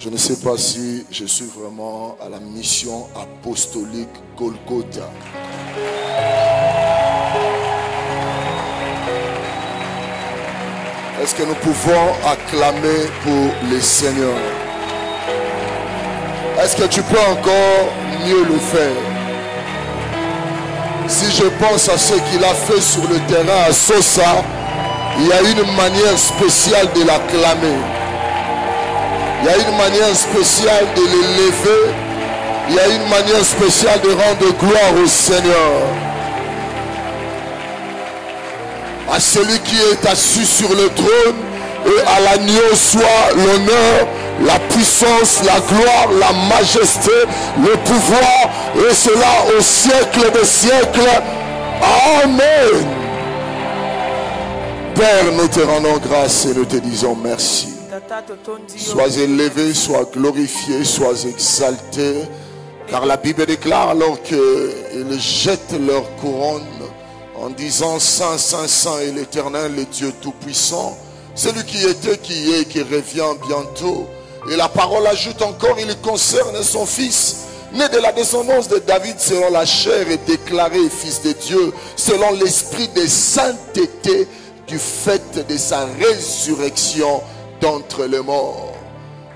Je ne sais pas si je suis vraiment à la mission apostolique Golgotha. Est-ce que nous pouvons acclamer pour le Seigneur? Est-ce que tu peux encore mieux le faire? Si je pense à ce qu'il a fait sur le terrain à Sosa, il y a une manière spéciale de l'acclamer. Il y a une manière spéciale de l'élever. Il y a une manière spéciale de rendre gloire au Seigneur. À celui qui est assis sur le trône et à l'agneau soit l'honneur, la puissance, la gloire, la majesté, le pouvoir, et cela au siècle des siècles. Amen. Père, nous te rendons grâce et nous te disons merci. Sois élevé, sois glorifié, sois exalté. Car la Bible déclare alors qu'ils jettent leur couronne en disant Saint, Saint, Saint est l'Éternel, le Dieu Tout-Puissant, celui qui était, qui est, qui revient bientôt. Et la parole ajoute encore, il concerne son fils, né de la descendance de David selon la chair et déclaré fils de Dieu, selon l'esprit de sainteté du fait de sa résurrection d'entre les morts.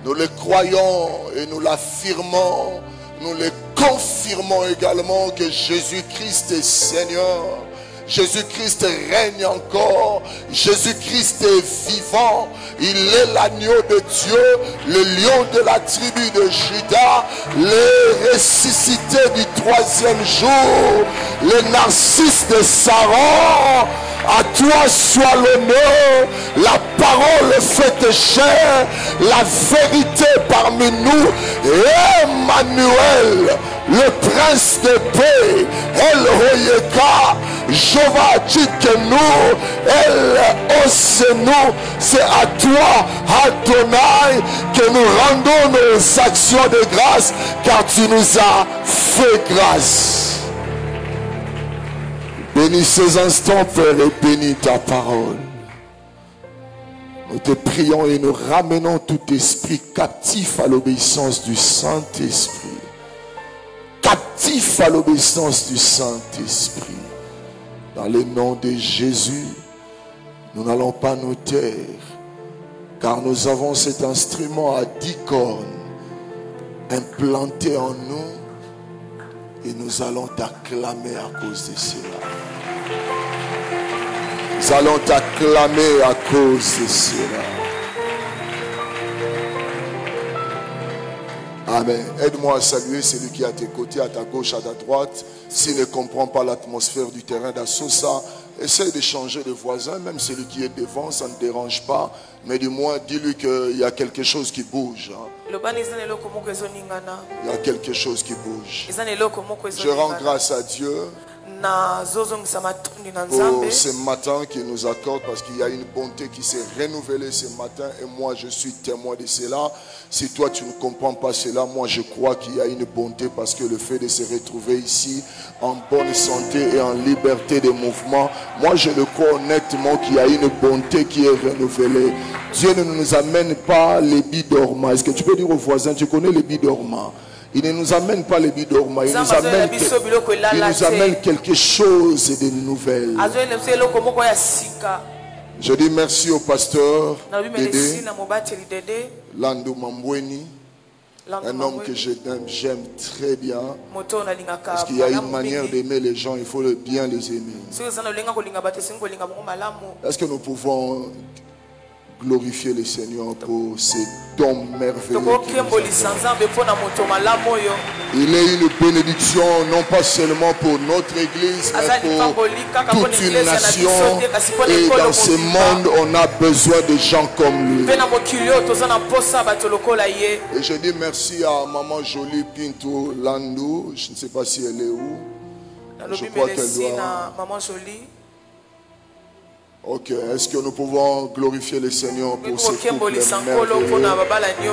Nous le croyons et nous l'affirmons, nous le confirmons également que Jésus-Christ est Seigneur. Jésus-Christ règne encore. Jésus-Christ est vivant. Il est l'agneau de Dieu, le lion de la tribu de Juda, le ressuscité du troisième jour, le narcisse de Saron. À toi soit l'honneur, la parole faite chair, la vérité parmi nous. Emmanuel, le prince de paix, El Royeka, Jéhovah dit que nous, El Osenu, c'est à toi, Adonai, que nous rendons nos actions de grâce, car tu nous as fait grâce. Bénis ces instants, Père, et bénis ta parole. Nous te prions et nous ramenons tout esprit captif à l'obéissance du Saint-Esprit. Captif à l'obéissance du Saint-Esprit. Dans le nom de Jésus, nous n'allons pas nous taire, car nous avons cet instrument à 10 cornes implanté en nous et nous allons t'acclamer à cause de cela. Nous allons t'acclamer à cause de cela. Amen. Aide-moi à saluer celui qui est à tes côtés, à ta gauche, à ta droite. S'il ne comprend pas l'atmosphère du terrain d'Assosa, essaye de changer de voisin. Même celui qui est devant, ça ne dérange pas. Mais du moins, dis-lui qu'il y a quelque chose qui bouge. Il y a quelque chose qui bouge. Je rends grâce à Dieu pour ce matin qu'il nous accorde, parce qu'il y a une bonté qui s'est renouvelée ce matin et moi je suis témoin de cela. Si toi tu ne comprends pas cela, moi je crois qu'il y a une bonté, parce que le fait de se retrouver ici en bonne santé et en liberté de mouvement, moi je le crois honnêtement qu'il y a une bonté qui est renouvelée. Dieu ne nous amène pas les bidormas. Est-ce que tu peux dire aux voisins, tu connais les bidormas? Il ne nous amène pas les bidormas, il nous amène quelque chose de nouvel. Je dis merci au pasteur Dédé Landou Mambweni, un homme que j'aime très bien, parce qu'il y a une manière d'aimer les gens, il faut bien les aimer. Est-ce que nous pouvons glorifier le Seigneur pour ces dons merveilleux? Il est une bénédiction, non pas seulement pour notre église, mais pour toute une nation. Et dans ce monde, on a besoin de gens comme lui. Et je dis merci à Maman Jolie Pinto Landou. Je ne sais pas si elle est où. Je crois qu'elle doit... Ok, est-ce que nous pouvons glorifier le Seigneur pour ce couple merveilleux?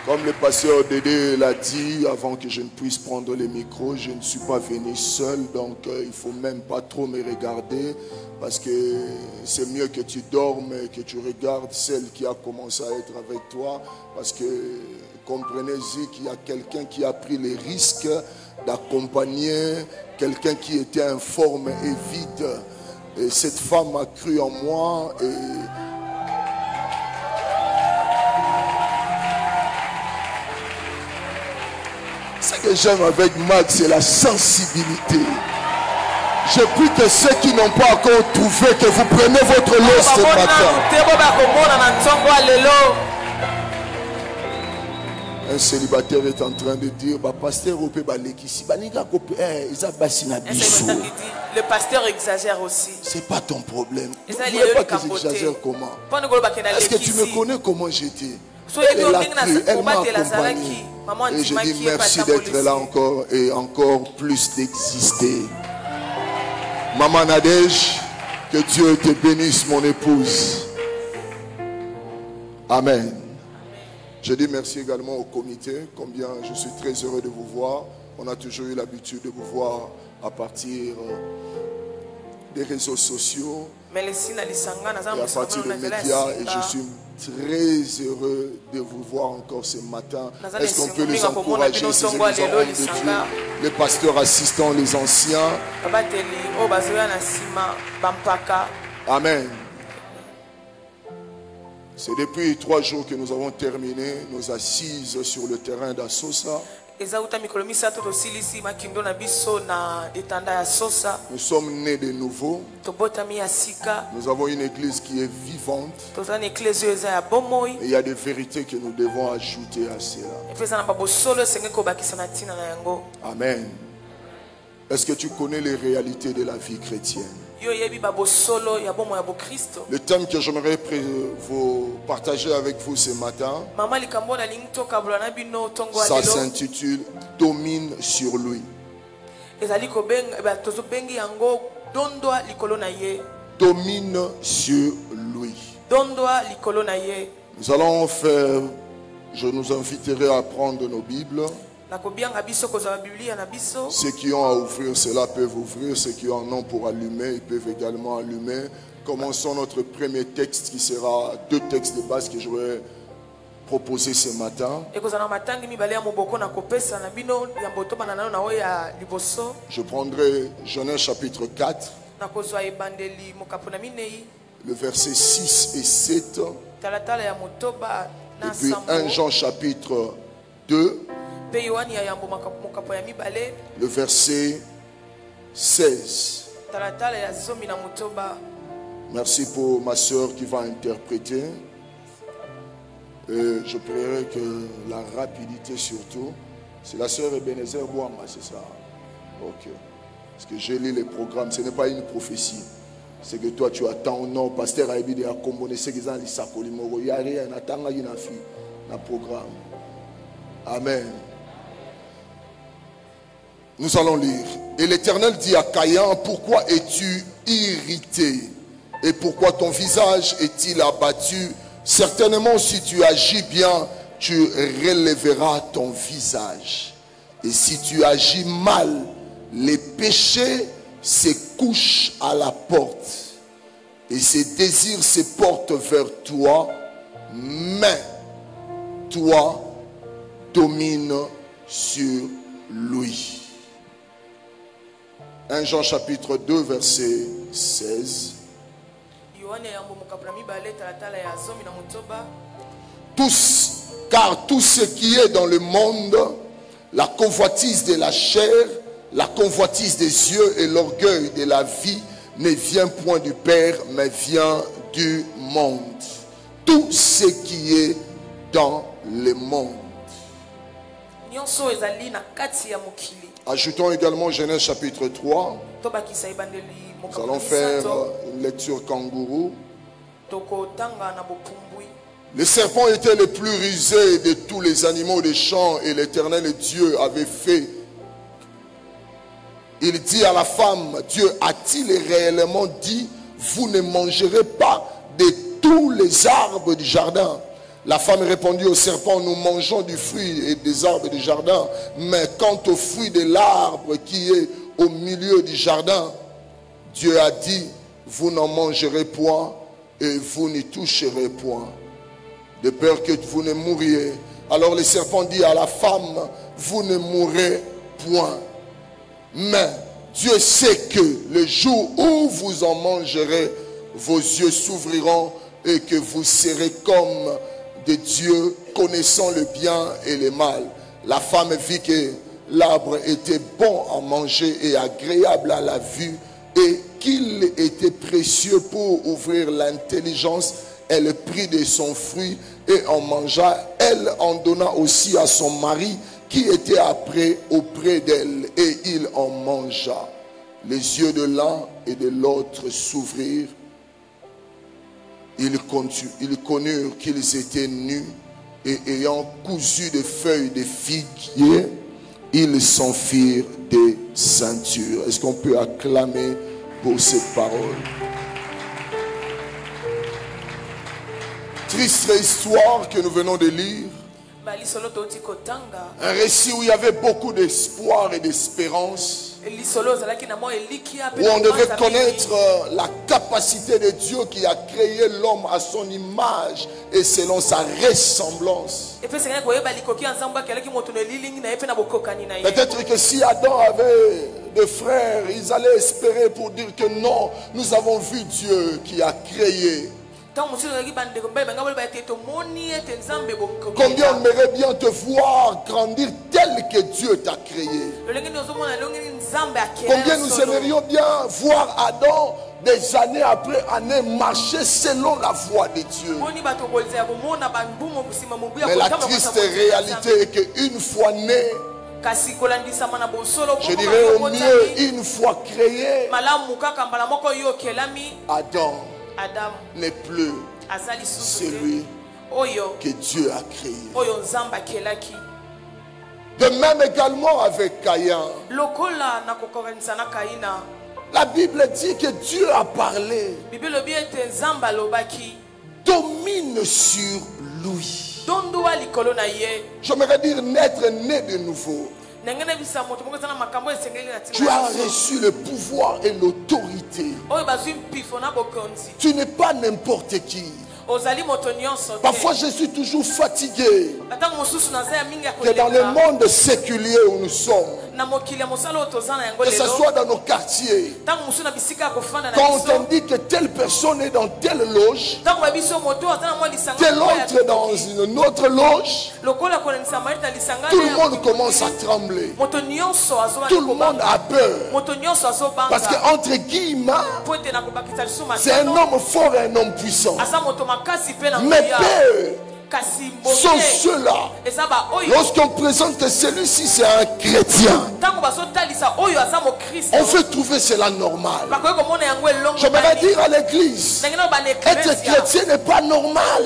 Comme le pasteur Dédé l'a dit, avant que je ne puisse prendre les micros, je ne suis pas venu seul, donc il ne faut même pas trop me regarder, parce que c'est mieux que tu dormes et que tu regardes celle qui a commencé à être avec toi, parce que comprenez-y qu'il y a quelqu'un qui a pris les risques d'accompagner quelqu'un qui était informe et vide. Et cette femme a cru en moi et... Ce que j'aime avec Max, c'est la sensibilité. Je prie que ceux qui n'ont pas encore trouvé, que vous prenez votre lot ce matin. Un célibataire est en train de dire, le pasteur exagère aussi. C'est pas ton problème. Tu ne voulais pas que j'exagère comment? Est-ce que tu me connais comment j'étais? Elle m'a accompagné. Et je dis merci d'être là encore et encore plus d'exister. Maman Nadège, que Dieu te bénisse, mon épouse. Amen. Je dis merci également au comité, combien je suis très heureux de vous voir. On a toujours eu l'habitude de vous voir à partir des réseaux sociaux et à partir des médias, et je suis très heureux de vous voir encore ce matin. Est-ce qu'on peut les encourager, ces hommes de Dieu, les pasteurs assistants, les anciens? Amen. C'est depuis 3 jours que nous avons terminé nos assises sur le terrain d'Assosa. Nous sommes nés de nouveau. Nous avons une église qui est vivante. Et il y a des vérités que nous devons ajouter à cela. Amen. Est-ce que tu connais les réalités de la vie chrétienne? Le thème que j'aimerais vous partager avec vous ce matin, ça s'intitule « Domine sur lui ». Domine sur lui. Nous allons faire, je nous inviterai à prendre nos Bibles. Ceux qui ont à ouvrir cela peuvent ouvrir. Ceux qui en ont pour allumer, ils peuvent également allumer. Commençons notre premier texte qui sera 2 textes de base que je vais proposer ce matin. Je prendrai Genèse chapitre 4, le verset 6 et 7. Et puis 1 Jean chapitre 2. Le verset 16. Merci pour ma soeur qui va interpréter. Je prierai que la rapidité surtout. C'est la soeur Ebenezer Bouama, c'est ça? Ok. Parce que j'ai lu les programmes, ce n'est pas une prophétie. C'est que toi tu attends au nom. Pasteur Aïbide a combiné ce qu'ils ont dit, ça colimoro. Il y a rien, attends, il y a un programme. Amen. Nous allons lire. Et l'Éternel dit à Caïn, pourquoi es-tu irrité? Et pourquoi ton visage est-il abattu? Certainement, si tu agis bien, tu relèveras ton visage. Et si tu agis mal, les péchés se couchent à la porte. Et ses désirs se portent vers toi, mais toi domine sur lui. 1 Jean chapitre 2 verset 16. Car tout ce qui est dans le monde, la convoitise de la chair, la convoitise des yeux et l'orgueil de la vie ne vient point du Père, mais vient du monde. Tout ce qui est dans le monde. Ajoutons également Genèse chapitre 3. Nous allons faire une lecture kangourou. Le serpent était le plus rusé de tous les animaux des champs et l'Éternel Dieu avait fait. Il dit à la femme, Dieu a-t-il réellement dit, vous ne mangerez pas de tous les arbres du jardin? La femme répondit au serpent, nous mangeons du fruit et des arbres du jardin, mais quant au fruit de l'arbre qui est au milieu du jardin, Dieu a dit, vous n'en mangerez point et vous n'y toucherez point, de peur que vous ne mouriez. Alors le serpent dit à la femme, vous ne mourrez point. Mais Dieu sait que le jour où vous en mangerez, vos yeux s'ouvriront et que vous serez comme de Dieu, connaissant le bien et le mal. La femme vit que l'arbre était bon à manger et agréable à la vue et qu'il était précieux pour ouvrir l'intelligence. Elle prit de son fruit et en mangea. Elle en donna aussi à son mari qui était auprès d'elle et il en mangea. Les yeux de l'un et de l'autre s'ouvrirent. Ils connurent qu'ils étaient nus et ayant cousu des feuilles de figuier, ils s'en firent des ceintures. Est-ce qu'on peut acclamer pour ces paroles? Triste histoire que nous venons de lire. Un récit où il y avait beaucoup d'espoir et d'espérance. Où on devait connaître la capacité de Dieu qui a créé l'homme à son image et selon sa ressemblance. Peut-être que si Adam avait des frères, ils allaient espérer pour dire que non, nous avons vu Dieu qui a créé. Combien on aimerait bien te voir grandir tel que Dieu t'a créé. Combien nous aimerions bien voir Adam des années après années marcher selon la voie de Dieu. Mais la triste réalité est qu'une fois né, je dirais au mieux une fois créé, Adam n'est plus celui que Dieu a créé. De même également avec Caïn. La Bible dit que Dieu a parlé. Domine sur lui. J'aimerais dire naître né de nouveau. Tu as reçu le pouvoir et l'autorité. Tu n'es pas n'importe qui. Parfois je suis toujours fatigué que dans le monde séculier où nous sommes, que ce soit dans nos quartiers, quand on t'indique que telle personne est dans telle loge, tel autre dans une autre loge, tout le monde commence à trembler. Tout le monde a peur. Parce qu'entre guillemets, c'est un homme fort et un homme puissant. Mais peur sont ceux-là. Lorsqu'on présente que celui-ci c'est un chrétien, on veut trouver cela normal. J'aimerais dire à l'église, être chrétien n'est pas normal.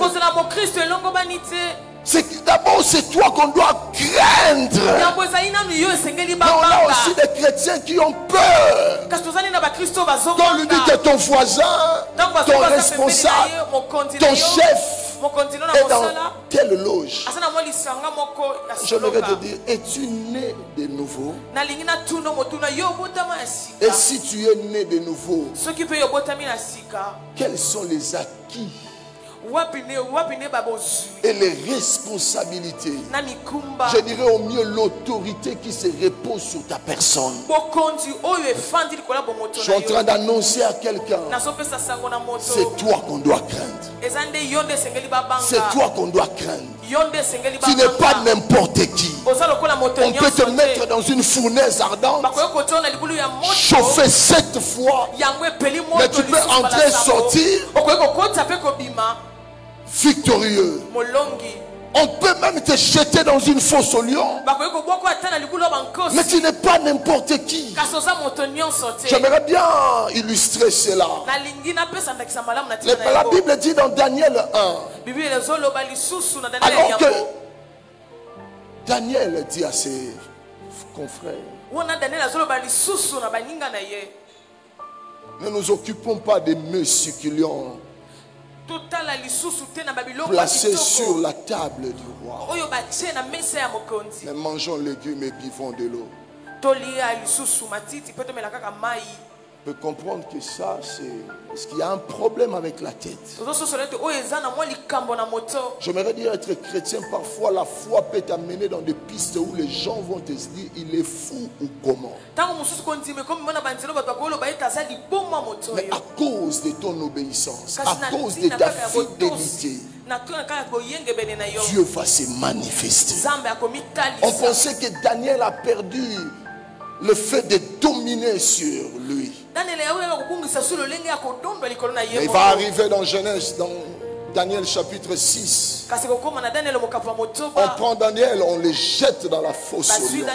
D'abord c'est toi qu'on doit craindre. Mais on a aussi des chrétiens qui ont peur. Quand on lui dit que ton voisin, ton responsable, ton chef est dans telle loge, j'aimerais te dire, es-tu né de nouveau? Et si tu es né de nouveau, quels sont les acquis et les responsabilités, je dirais au mieux l'autorité qui se repose sur ta personne? Je suis en train d'annoncer à quelqu'un, c'est toi qu'on doit craindre. C'est toi qu'on doit craindre. Tu n'es pas n'importe qui. On peut te mettre dans une fournaise ardente, chauffer 7 fois, mais tu peux entrer et sortir victorieux. On peut même te jeter dans une fosse au lion, mais tu n'es pas n'importe qui. J'aimerais bien illustrer cela. La Bible dit dans Daniel 1, alors que Daniel dit à ses confrères, ne nous occupons pas des mets succulents placés sur la table du roi. Mais mangeons légumes et buvons de l'eau. On peut comprendre que ça, c'est parce qu'il y a un problème avec la tête. J'aimerais dire, être chrétien, parfois la foi peut t'amener dans des pistes où les gens vont te dire il est fou ou comment. Mais à cause de ton obéissance, à cause de ta fidélité, Dieu va se manifester. On pensait que Daniel a perdu le fait de dominer sur lui. Mais il va arriver dans Genèse, dans Daniel chapitre 6. On prend Daniel, on le jette dans la fosse au lion.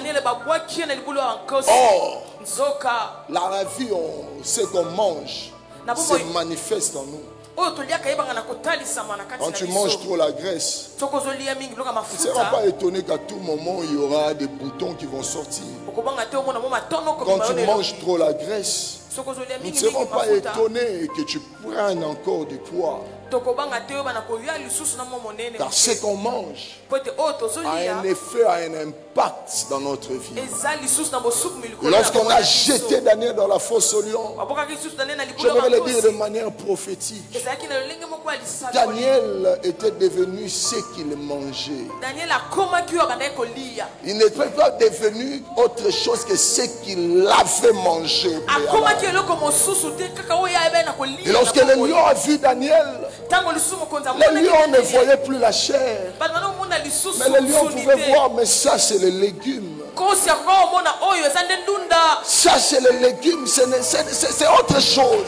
Or, la vie, ce qu'on mange, se manifeste en nous. Quand tu manges trop la graisse, tu ne seras pas étonné qu'à tout moment il y aura des boutons qui vont sortir. Quand tu manges trop la graisse, nous ne serons pas étonnés que tu prennes encore du poids. Car ce qu'on mange a un effet, a un impact dans notre vie. Lorsqu'on a jeté Daniel dans la fosse au lion, j'aimerais le dire de manière prophétique, Daniel était devenu ce qu'il mangeait. Il n'était pas devenu autre chose que ce qu'il avait mangé. Et lorsque le lion a vu Daniel, le lion ne voyait plus la chair. Mais le lion pouvait voir, mais ça c'est les légumes. Ça c'est les légumes, c'est autre chose.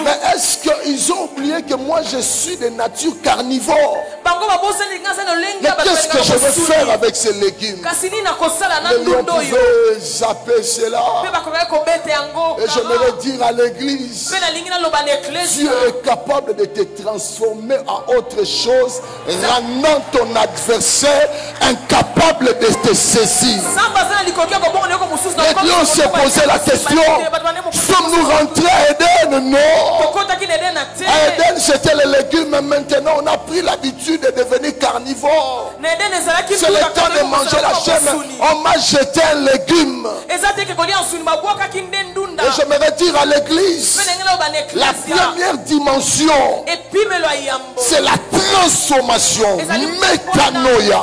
Mais est-ce qu'ils ont oublié que moi je suis de nature carnivore? Mais qu'est-ce que je vais faire avec ces légumes? Le lion pouvait zapper cela. Et j'aimerais dire à l'église, Dieu est capable de te transformer en autre chose, rendant ton adversaire incapable de te saisir. Et Dieu s'est posé la question, sommes-nous rentrés à Éden? Non. À Éden c'était les légumes, mais maintenant on a pris l'habitude de devenir carnivore. C'est le temps de manger la chair, mais on m'a jeté un légume. Et j'aimerais dire à l'église, la première dimension, c'est la transformation, métanoïa.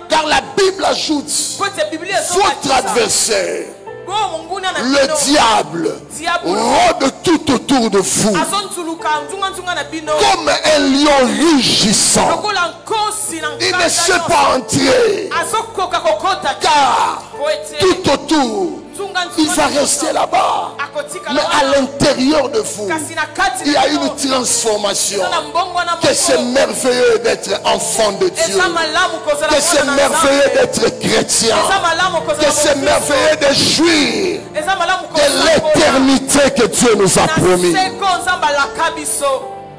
Car la Bible ajoute, votre adversaire, le diable, rôde tout autour de vous comme un lion rugissant. Il ne sait pas entrer, car tout autour il va rester là-bas. Mais à l'intérieur de vous, il y a une transformation. Que c'est merveilleux d'être enfant de Dieu. Que c'est merveilleux d'être chrétien. Que c'est merveilleux de jouir de l'éternité que Dieu nous a promis.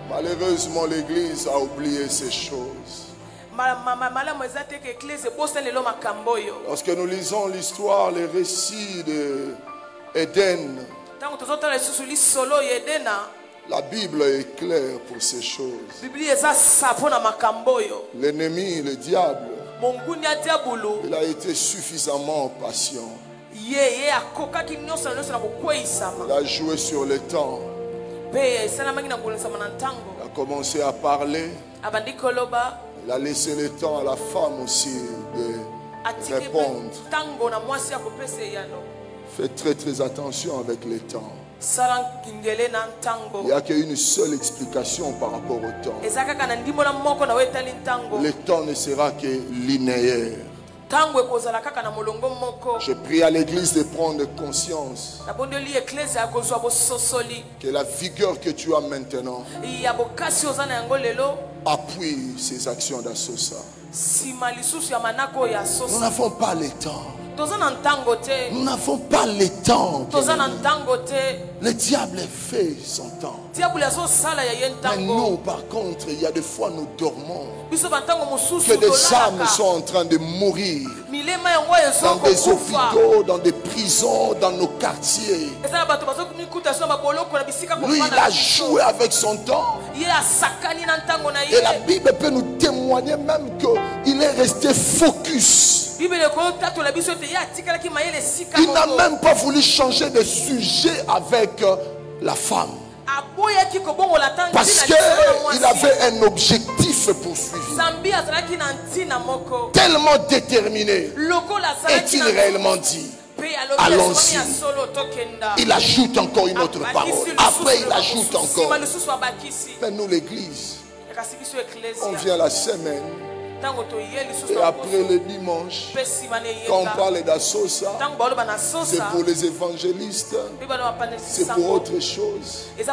Malheureusement, l'Église a oublié ces choses. Lorsque nous lisons l'histoire, les récits d'Éden, la Bible est claire pour ces choses. L'ennemi, le diable, il a été suffisamment patient. Il a joué sur le temps. Il a commencé à parler. Il a laissé le temps à la femme aussi de répondre. Faites très très attention avec le temps. Il n'y a qu'une seule explication par rapport au temps. Le temps ne sera que linéaire. Je prie à l'église de prendre conscience que la vigueur que tu as maintenant appuie ces actions d'Assosa. Nous n'avons pas le temps. Nous n'avons pas le temps. Le diable fait son temps. Mais nous, par contre, il y a des fois nous dormons. Que des âmes sont en train de mourir. dans des hôpitaux, dans des prisons, dans nos quartiers. Lui, il a joué avec son temps. Et la Bible peut nous témoigner même qu'il est resté focus. Il n'a même pas voulu changer de sujet avec la femme. Parce qu'il avait un objectif poursuivi. Tellement déterminé. Est-il réellement dit? Allons-y. Il ajoute encore une autre parole. Après, il ajoute encore. Mais nous, l'église, on vient la semaine. Et après le dimanche, quand on parle d'Assosa, c'est pour les évangélistes, c'est pour autre chose. Et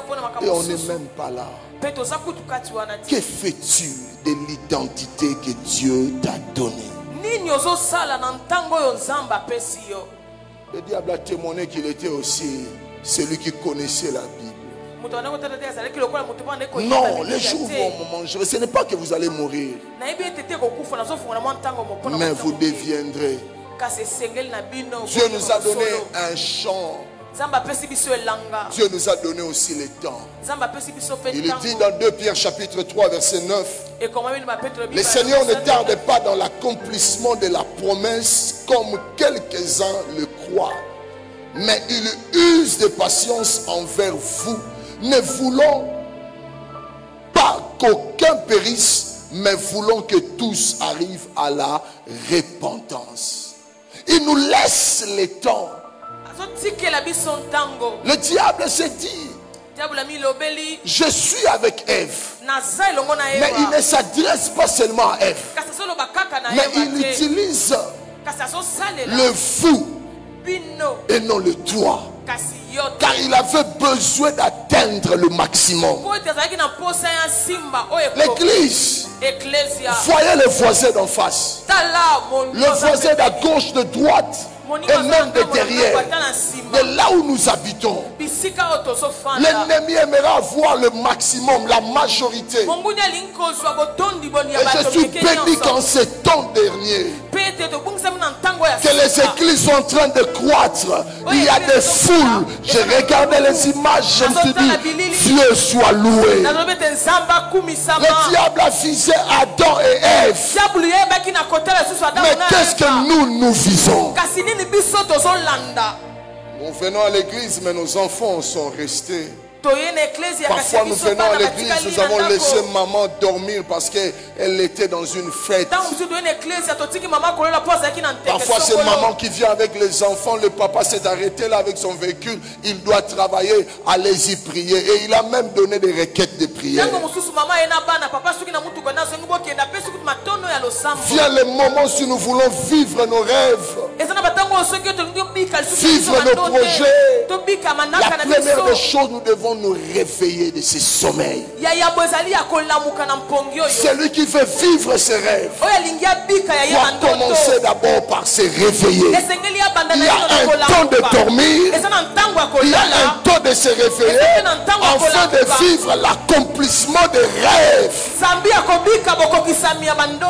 on n'est même pas là. Que fais-tu de l'identité que Dieu t'a donnée? Le diable a témoigné qu'il était aussi celui qui connaissait la Bible. Non, les jours vont manger. Ce n'est pas que vous allez mourir, mais vous deviendrez. Dieu nous a donné un champ. Dieu nous a donné aussi le temps. Il dit dans 2 Pierre chapitre 3 verset 9: le Seigneur ne tarde pas dans l'accomplissement de la promesse comme quelques-uns le croient, mais il use de patience envers vous, ne voulons pas qu'aucun périsse, mais voulons que tous arrivent à la repentance. Il nous laisse le temps. Le diable s'est dit: je suis avec Ève. Mais il ne s'adresse pas seulement à Ève, mais il utilise le vous et non le toi, car il avait besoin d'atteindre le maximum. L'église, voyez le voisin d'en face, le voisin d'à gauche, de droite et même de derrière, de là où nous habitons. L'ennemi aimera avoir le maximum, la majorité. Et je suis béni qu'en ces temps derniers, que les églises sont en train de croître. Il y a des foules. Je regardais les images, je me suis dit: Dieu soit loué. Le diable a visé Adam et Ève. Mais qu'est-ce que nous visons? Nous venons à l'église, mais nos enfants sont restés. Parfois nous venons à l'église, nous avons laissé maman dormir parce qu'elle était dans une fête. Parfois c'est maman qui vient avec les enfants, le papa s'est arrêté là avec son véhicule, il doit travailler, allez-y prier. Et il a même donné des requêtes de prière. Vient le moment si nous voulons vivre nos rêves, vivre nos projets. La première des choses, nous devons nous réveiller de ce sommeil. Celui qui veut vivre ses rêves doit commencer d'abord par se réveiller. Il y a un temps de dormir, il y a un temps de se réveiller afin de vivre l'accomplissement des rêves.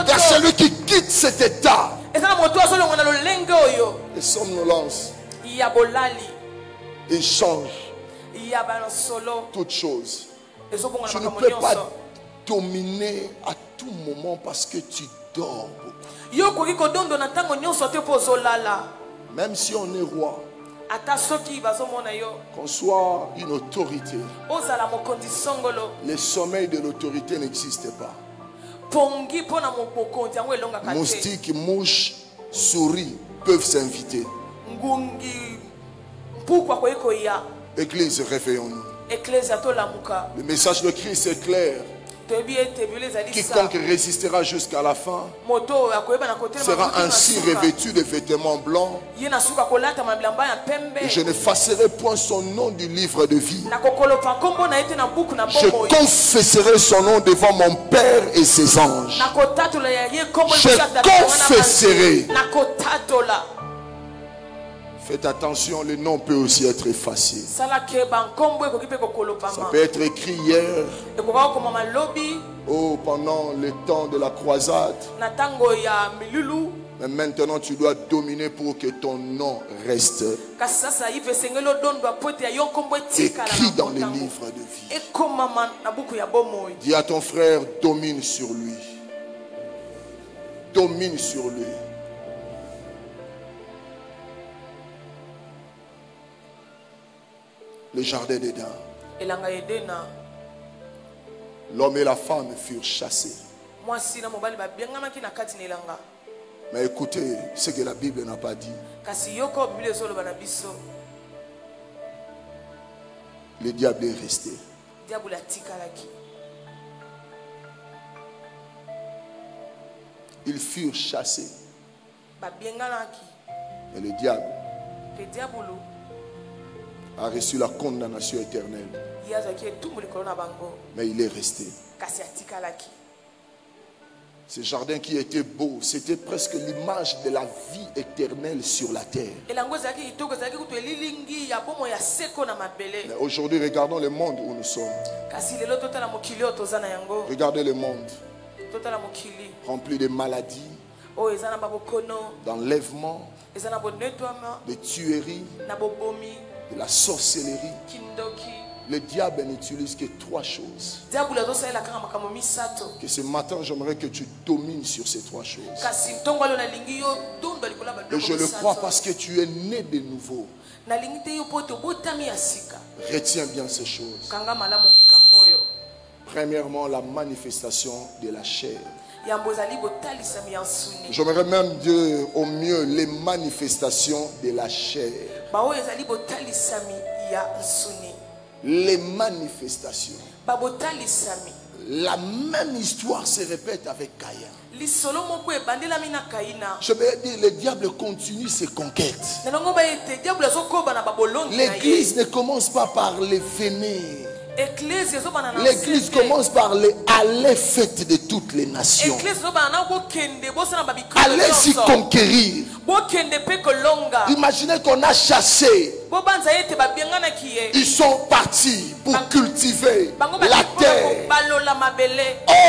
Car celui qui quitte cet état, les sommes nous lancent. Il change toutes choses. Tu ne peux pas dominer à tout moment parce que tu dors beaucoup. Même si on est roi, qu'on soit une autorité, le sommeil de l'autorité n'existe pas. Moustiques, mouches, souris peuvent s'inviter. Église, réveillons-nous. Le message de Christ est clair. Quiconque résistera jusqu'à la fin sera ainsi revêtu de vêtements blancs. Et je n'effacerai point son nom du livre de vie. Je confesserai son nom devant mon Père et ses anges. Je confesserai. Faites attention, le nom peut aussi être effacé. Ça peut être écrit hier, pendant le temps de la croisade. Mais maintenant, tu dois dominer pour que ton nom reste écrit dans les livres de vie. Dis à ton frère, domine sur lui. Domine sur lui. Le jardin d'Éden. L'homme et la femme furent chassés. Mais écoutez ce que la Bible n'a pas dit. Le diable est resté. Ils furent chassés. Et le diable a reçu la condamnation éternelle. Mais il est resté. Ce jardin qui était beau, c'était presque l'image de la vie éternelle sur la terre. Mais aujourd'hui, regardons le monde où nous sommes. Regardez le monde rempli de maladies, d'enlèvements, de tueries, de la sorcellerie. Le diable n'utilise que 3 choses. Que ce matin, j'aimerais que tu domines sur ces 3 choses. Et je le crois parce que tu es né de nouveau. Retiens bien ces choses. Premièrement, la manifestation de la chair. J'aimerais même dire au mieux les manifestations de la chair. Les manifestations. La même histoire se répète avec Caïn. Je vais dire, le diable continue ses conquêtes. L'église ne commence pas par les vénères. L'église commence par les allées faites de toutes les nations. Allez-y conquérir. Imaginez qu'on a chassé. Ils sont partis pour cultiver la terre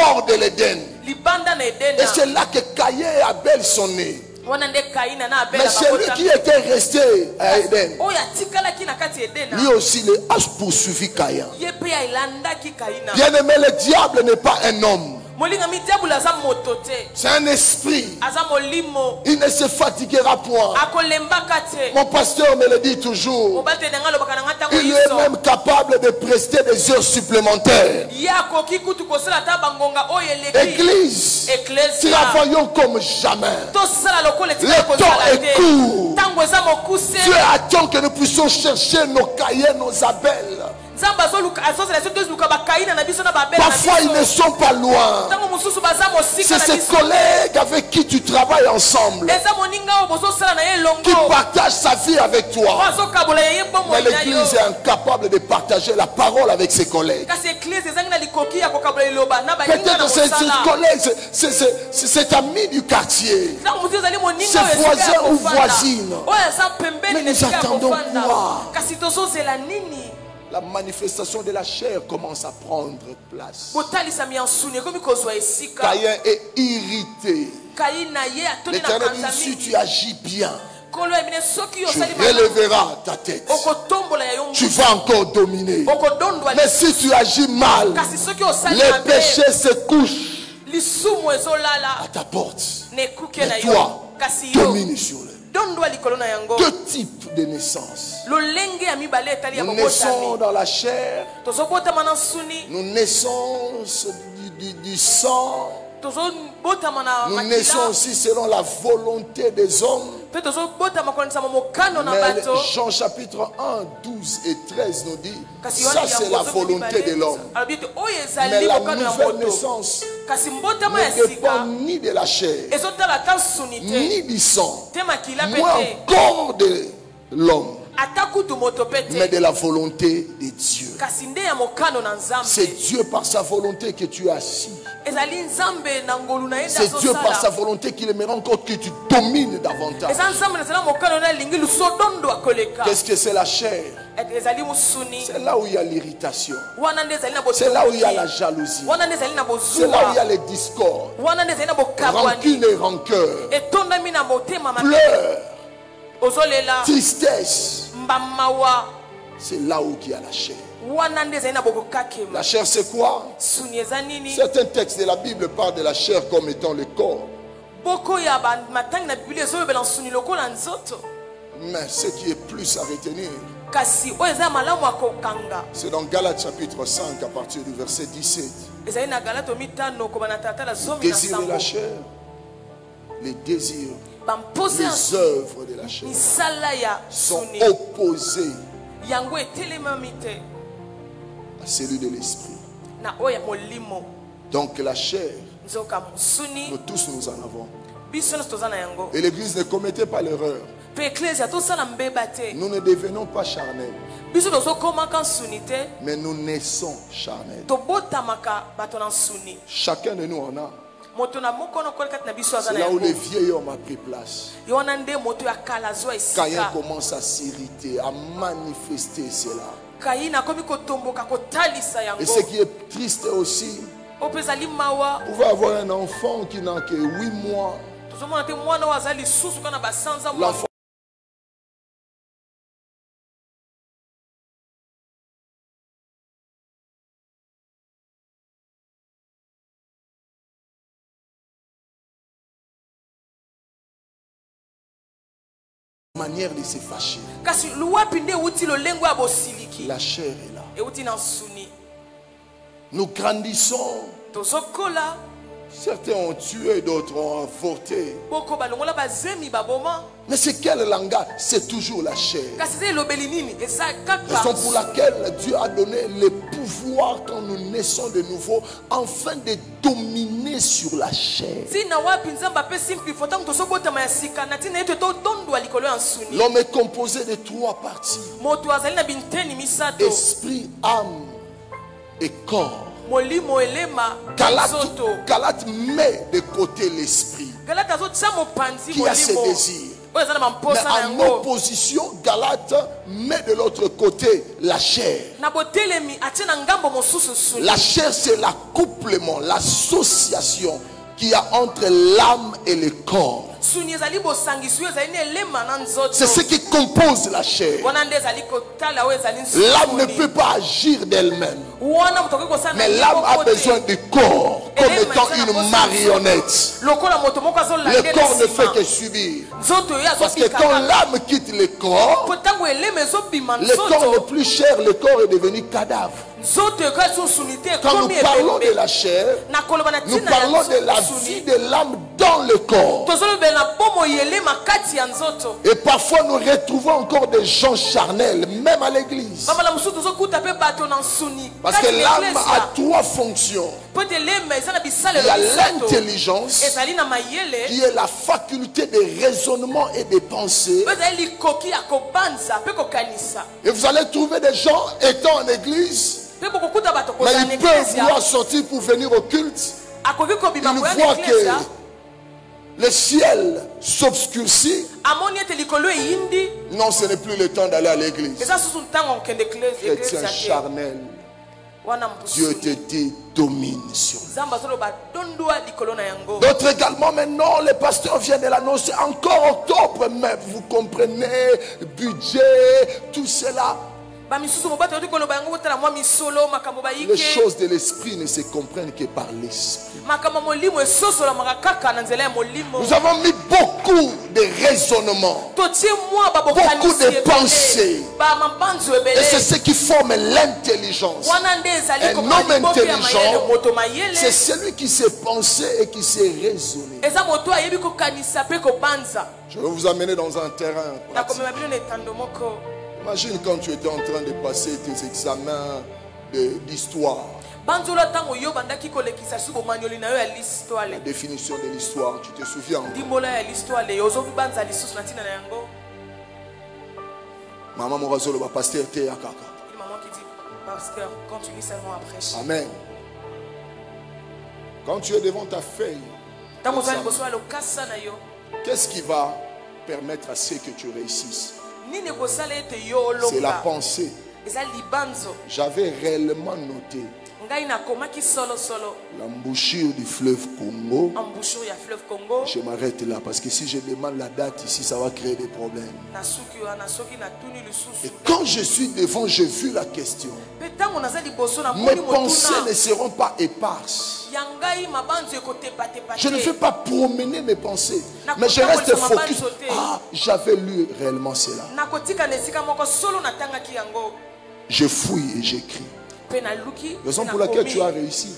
hors de l'Éden. Et c'est là que Caïn et Abel sont nés. Mais celui qui était resté à Éden, lui aussi il a poursuivi Caïn. Bien aimé, le diable n'est pas un homme. C'est un esprit. Il ne se fatiguera point. Mon pasteur me le dit toujours. Il est même capable de prester des heures supplémentaires. Église, travaillons comme jamais. Le temps est court. Dieu attend que nous puissions chercher nos Caïns, nos Abel. Parfois ils ne sont pas loin. C'est ces collègues avec qui tu travailles ensemble qui partagent sa vie avec toi. Mais l'église est incapable de partager la parole avec ses collègues. Peut-être c'est collègue, c'est ami du quartier, c'est voisin ou voisine. Mais nous attendons quoi? La manifestation de la chair commence à prendre place. Caïn est irrité. L'Éternel dit, si tu agis bien, tu relèveras ta tête. Tu vas encore dominer. Mais si tu agis mal, les péchés se couchent à ta porte. Mais toi, domine sur eux. 2 types de naissance. Nous naissons dans la chair. Nous naissons du sang. Nous naissons aussi selon la volonté des hommes. Mais Jean chapitre 1, 12 et 13 nous dit, ça c'est la volonté de l'homme. Mais la nouvelle naissance ne dépend ni de la chair, ni du sang, moins encore de l'homme, mais de la volonté de Dieu. C'est Dieu par sa volonté que tu es assis. C'est Dieu par sa volonté qu'il aimerait encore que tu domines davantage. Qu'est-ce que c'est la chair? C'est là où il y a l'irritation. C'est là où il y a la jalousie. C'est là où il y a les discords. Rancune et rancœur. Pleurs. Tristesse. C'est là où il y a la chair. La chair c'est quoi? Certains textes de la Bible parlent de la chair comme étant le corps. Mais ce qui est plus à retenir, c'est dans Galates chapitre 5 à partir du verset 17. Les désirs de la chair, les désirs, les œuvres de la chair sont opposés à celui de l'esprit. Donc la chair, nous tous nous en avons. Et l'église ne commettait pas l'erreur. Nous ne devenons pas charnels, mais nous naissons charnels. Chacun de nous en a. C'est là où le vieil homme a pris place. Caïn commence à s'irriter, à manifester cela. Et ce qui est triste aussi, vous pouvez avoir un enfant qui n'a que 8 mois. L'enfant manière de se fâcher. La chair est là. Nous grandissons. Certains ont tué, d'autres ont avorté. Mais c'est quel langage? C'est toujours la chair. Raison pour laquelle Dieu a donné le pouvoir quand nous naissons de nouveau, afin de dominer sur la chair. L'homme est composé de 3 parties: esprit, âme et corps. Galate met de côté l'esprit qui a ses désirs. Mais en opposition, Galate met de l'autre côté la chair. La chair, c'est l'accouplement, l'association qu'il y a entre l'âme et le corps. C'est ce qui compose la chair. L'âme ne peut pas agir d'elle-même, mais l'âme a besoin du corps comme étant une marionnette. Le corps ne fait que subir. Parce que quand l'âme quitte le corps n'est plus cher, le corps est devenu cadavre. Quand nous parlons de la chair, nous parlons de la vie de l'âme dans le corps. Et parfois nous retrouvons encore des gens charnels, même à l'église. Parce que l'âme a 3 fonctions. Il y a l'intelligence, qui est la faculté de raisonnement et de penser. Et vous allez trouver des gens étant en église, mais ils peuvent vouloir sortir pour venir au culte. Ils voient que le ciel s'obscurcit. Non, ce n'est plus le temps d'aller à l'église. Chrétien charnel, Dieu te dit domine sur nous. D'autres également, maintenant, les pasteurs viennent de l'annoncer encore octobre, mais vous comprenez, budget, tout cela. Les choses de l'esprit ne se comprennent que par l'esprit. Nous avons mis beaucoup de raisonnements, beaucoup de pensées, et c'est ce qui forme l'intelligence. Un homme intelligent, c'est celui qui sait penser et qui sait raisonner. Je vais vous amener dans un terrain pratique. Imagine quand tu étais en train de passer tes examens d'histoire. La définition de l'histoire, tu te souviens? Maman Morazolo va pasteur te yakaka. Maman qui dit pasteur, quand tu lis seulement à prêcher. Amen. Quand tu es devant ta feuille, qu'est-ce qui va permettre à ce que tu réussisses? C'est la pensée. J'avais réellement noté l'embouchure du fleuve Congo. Je m'arrête là parce que si je demande la date ici, ça va créer des problèmes. Et quand je suis devant, j'ai vu la question. Mes pensées ne seront pas éparses. Je ne vais pas promener mes pensées, mais je reste focus. Ah, j'avais lu réellement cela. Je fouille et j'écris. Raison pour laquelle tu as réussi.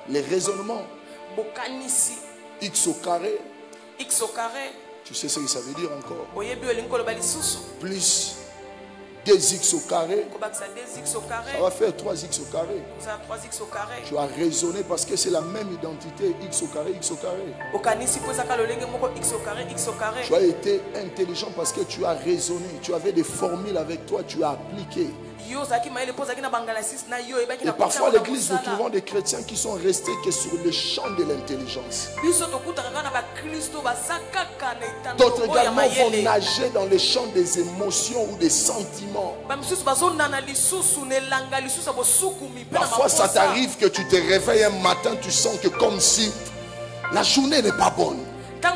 Les raisonnements. X au carré. Tu sais ce que ça veut dire encore. Plus 2x au carré. Ça va faire 3x au carré. Tu as raisonné parce que c'est la même identité. X au carré, x au carré. Tu as été intelligent parce que tu as raisonné. Tu avais des formules avec toi. Tu as appliqué. Et parfois à l'église, nous trouvons des chrétiens qui sont restés que sur le champ de l'intelligence. D'autres également vont nager dans le champ des émotions ou des sentiments. Parfois ça t'arrive que tu te réveilles un matin, tu sens que comme si la journée n'est pas bonne. Mais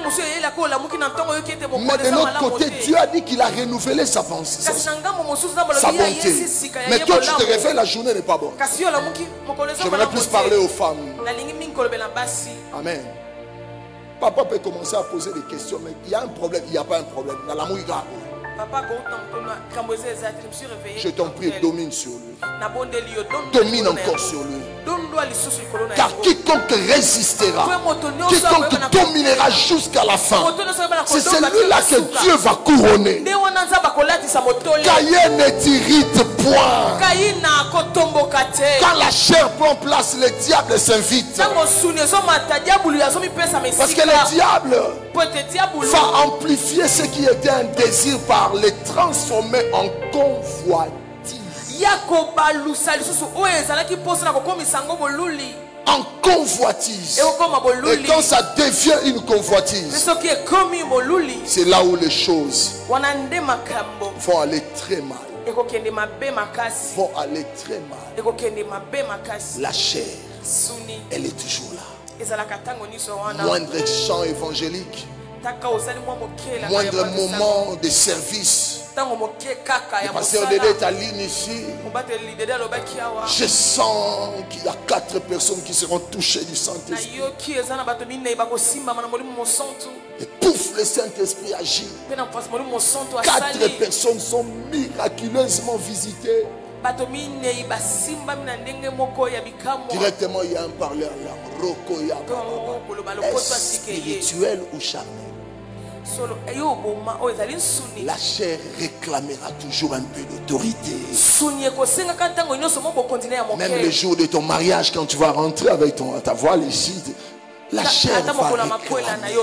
de l'autre côté, Dieu a dit qu'il a renouvelé sa pensée, sa bonté. Mais toi, tu te réveilles, la journée n'est pas bonne. J'aimerais plus parler aux femmes. Amen. Papa peut commencer à poser des questions, mais il y a un problème, il n'y a pas un problème. Dans l'amour, il a. Je t'en prie, domine sur lui. Domine encore sur lui. Car quiconque résistera, quiconque dominera jusqu'à la fin, c'est celui-là que Dieu va couronner. Caïn ne t'irrite point. Quand la chair prend place, le diable s'invite. Parce que le diable va amplifier ce qui était un désir par les transformer en convoitise. En convoitise. Et quand ça devient une convoitise, c'est là où les choses vont aller très mal. Vont aller très mal. La chair, elle est toujours là. Moindre chant évangélique, moindre moment de service, le pasteur Dédé Taline ici, je sens qu'il y a 4 personnes qui seront touchées du Saint-Esprit. Et pouf, le Saint-Esprit agit. 4 personnes sont miraculeusement visitées. Directement, il y a un parleur là. Est-ce spirituel ou charnel? La chair réclamera toujours un peu d'autorité. Même le jour de ton mariage, quand tu vas rentrer avec ta voile ici, la chair va réclamer.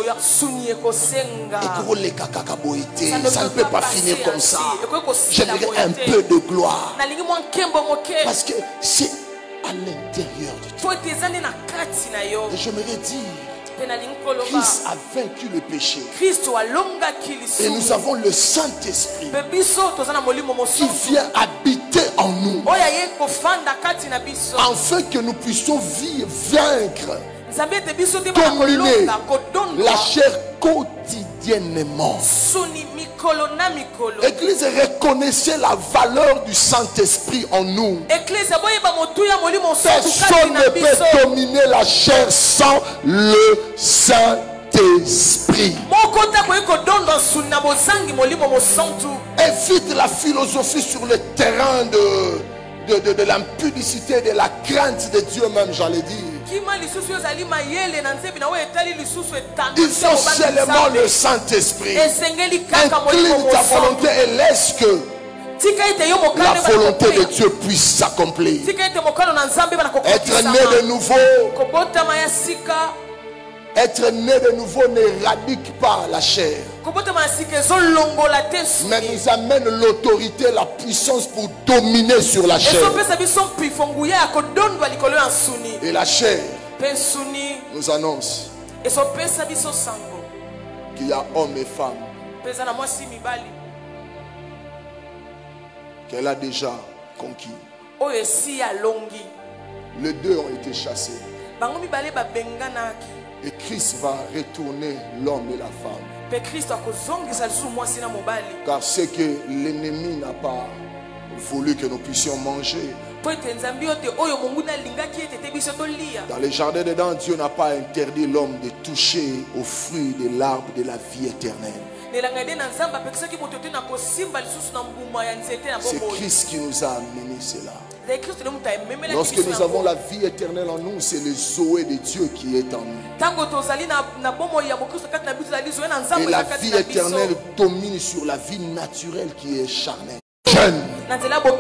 Ça ne peut pas finir comme ça. J'aimerais un peu de gloire. Parce que c'est à l'intérieur de toi. Et j'aimerais dire, Christ a vaincu le péché. Et nous avons le Saint-Esprit qui vient habiter en nous, afin que nous puissions vaincre, dominer la chair quotidiennement. Église, reconnaissez la valeur du Saint-Esprit en nous. Personne ne peut dominer la chair sans le Saint-Esprit. Évite la philosophie sur le terrain de l'impudicité, de la crainte de Dieu même, j'allais dire. Il faut seulement le Saint-Esprit. Incline ta volonté et laisse que la volonté de Dieu puisse s'accomplir. Être né de nouveau, n'éradique pas la chair, mais nous amène l'autorité, la puissance pour dominer sur la chair. Et la chair nous annonce qu'il y a hommes et femmes qu'elle a déjà conquis. Les deux ont été chassés. Et Christ va retourner l'homme et la femme. Car c'est que l'ennemi n'a pas voulu que nous puissions manger. Dans les jardins d'Éden, Dieu n'a pas interdit l'homme de toucher aux fruits de l'arbre de la vie éternelle. C'est Christ qui nous a amené cela. Lorsque nous avons la vie éternelle en nous, c'est le Zoé de Dieu qui est en nous. Et la vie éternelle domine sur la vie naturelle qui est charnelle.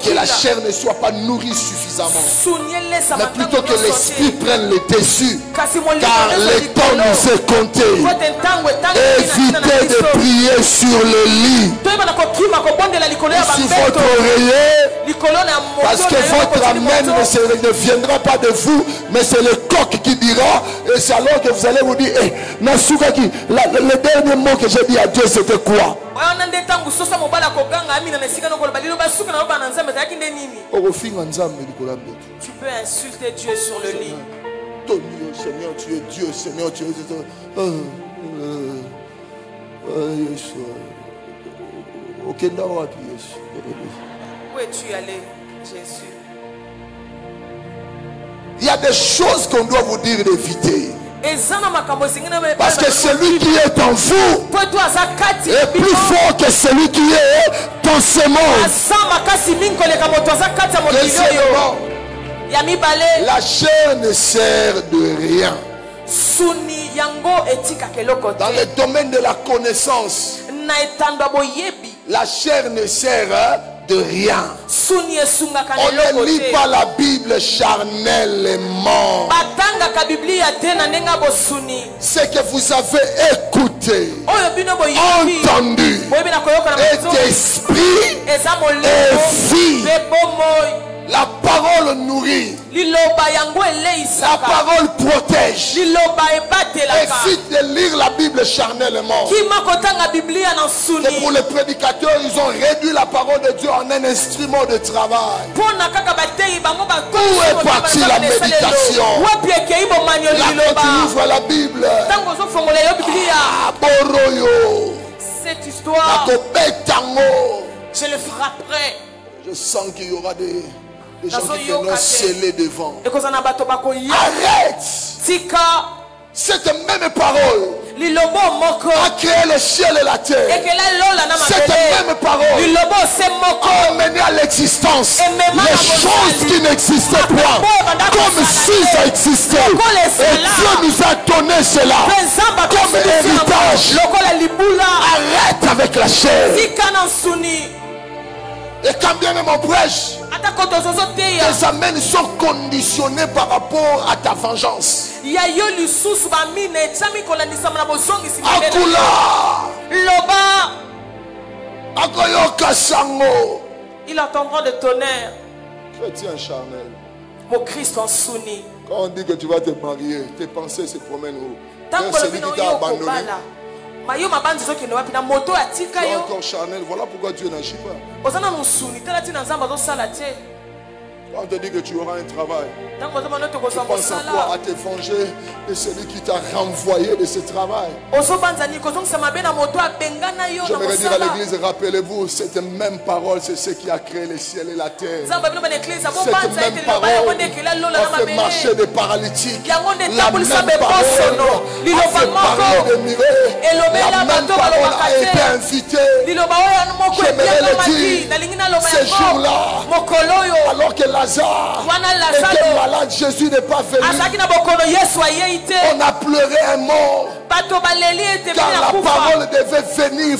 Que la chair ne soit pas nourrie suffisamment, mais plutôt que l'esprit prenne le dessus, car le temps nous est compté. Évitez de prier sur le lit, sur votre oreiller, parce que votre amène ne viendra pas de vous, mais c'est le coq qui dira. Et c'est alors que vous allez vous dire, le dernier mot que j'ai dit à Dieu, c'était quoi? Tu peux insulter Dieu sur le lit. Seigneur, tu es Dieu. Seigneur, tu es Dieu. Où es-tu allé, Jésus? Il y a des choses qu'on doit vous dire d'éviter. Parce que celui qui est en vous est plus fort que celui qui est dans ce monde. La chair ne sert de rien. Dans le domaine de la connaissance, la chair ne sert de rien. On ne lit pas la Bible charnellement. Ce que vous avez écouté, entendu, est esprit et vie. La parole nourrit. La parole protège. Évite de lire la Bible charnellement. Et pour les prédicateurs, ils ont réduit la parole de Dieu en un instrument de travail. Où est partie la méditation? Là quand tu ouvres la Bible, cette histoire, je le frapperai. Je sens qu'il y aura des gens qui viendront sceller devant. Arrête! Cette même parole a créé le ciel et la terre. Cette même parole a amené à l'existence les choses qui n'existaient pas, comme si ça existait. Et Dieu nous a donné cela comme héritage. Arrête avec la chair. Et quand bien même on prêche, tes amens sont conditionnés par rapport à ta vengeance. Il entendra le tonnerre. Chrétien charnel. Mon Christ en souni. Quand on dit que tu vas te marier, tes pensées se promènent où? Celui qui t'a abandonné. Tu es encore charnel, voilà pourquoi Dieu n'agit pas. Quand on te dit que tu auras un travail, tu penses à quoi? À te venger de celui qui t'a renvoyé de ce travail. J'aimerais dire à l'église, rappelez-vous, cette même parole, c'est ce qui a créé le ciel et la terre. Cette même parole a fait marcher des paralytiques. La même parole a fait parler des miracles. La même parole a été invitée. J'aimerais le dire, ces jours-là, alors que Lazare était malade, Jésus n'est pas venu. On a pleuré un mort, car la parole devait venir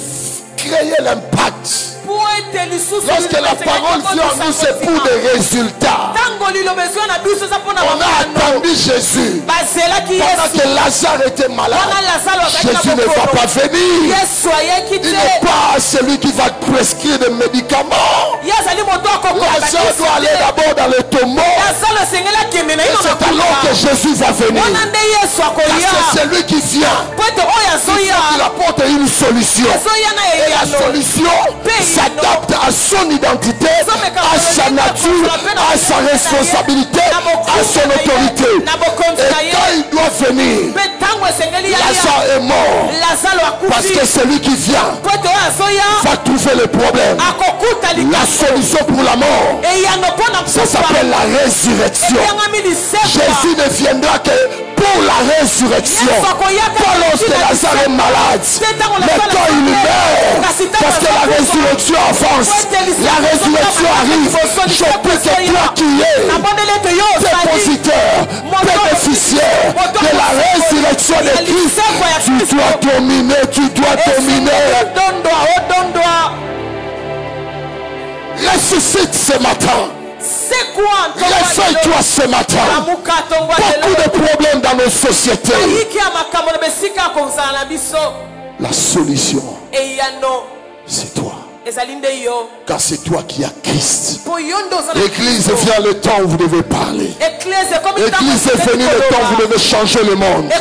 créer l'impact. Lorsque la parole vient en nous, c'est pour des résultats. On a attendu Jésus. Pendant que Lazare était malade, Jésus ne va pas venir. Il n'est pas celui qui va prescrire des médicaments. Lazare doit aller d'abord dans le tombeau. Et c'est alors que Jésus va venir. Parce que c'est lui qui vient. Il apporte une solution. Et la solution s'adapte à son identité, à sa nature, à sa responsabilité, à son autorité. Et quand il doit venir, Lazare est mort. Parce que celui qui vient va trouver le problème. La solution pour la mort, ça s'appelle la résurrection. Jésus ne viendra que pour la résurrection. Pas lorsque Lazare est malade, mais quand il meurt, parce que la résurrection avance, la résurrection arrive. Je peux que toi qui es dépositeur, bénéficiaire de la résurrection de Christ, tu dois dominer, tu dois dominer. Ressuscite ce matin. Réveille-toi ce matin. Beaucoup de problèmes dans nos sociétés. La solution, c'est toi. Car c'est toi qui as Christ. L'église vient le temps où vous devez parler. L'église est venue le temps où vous devez changer le monde.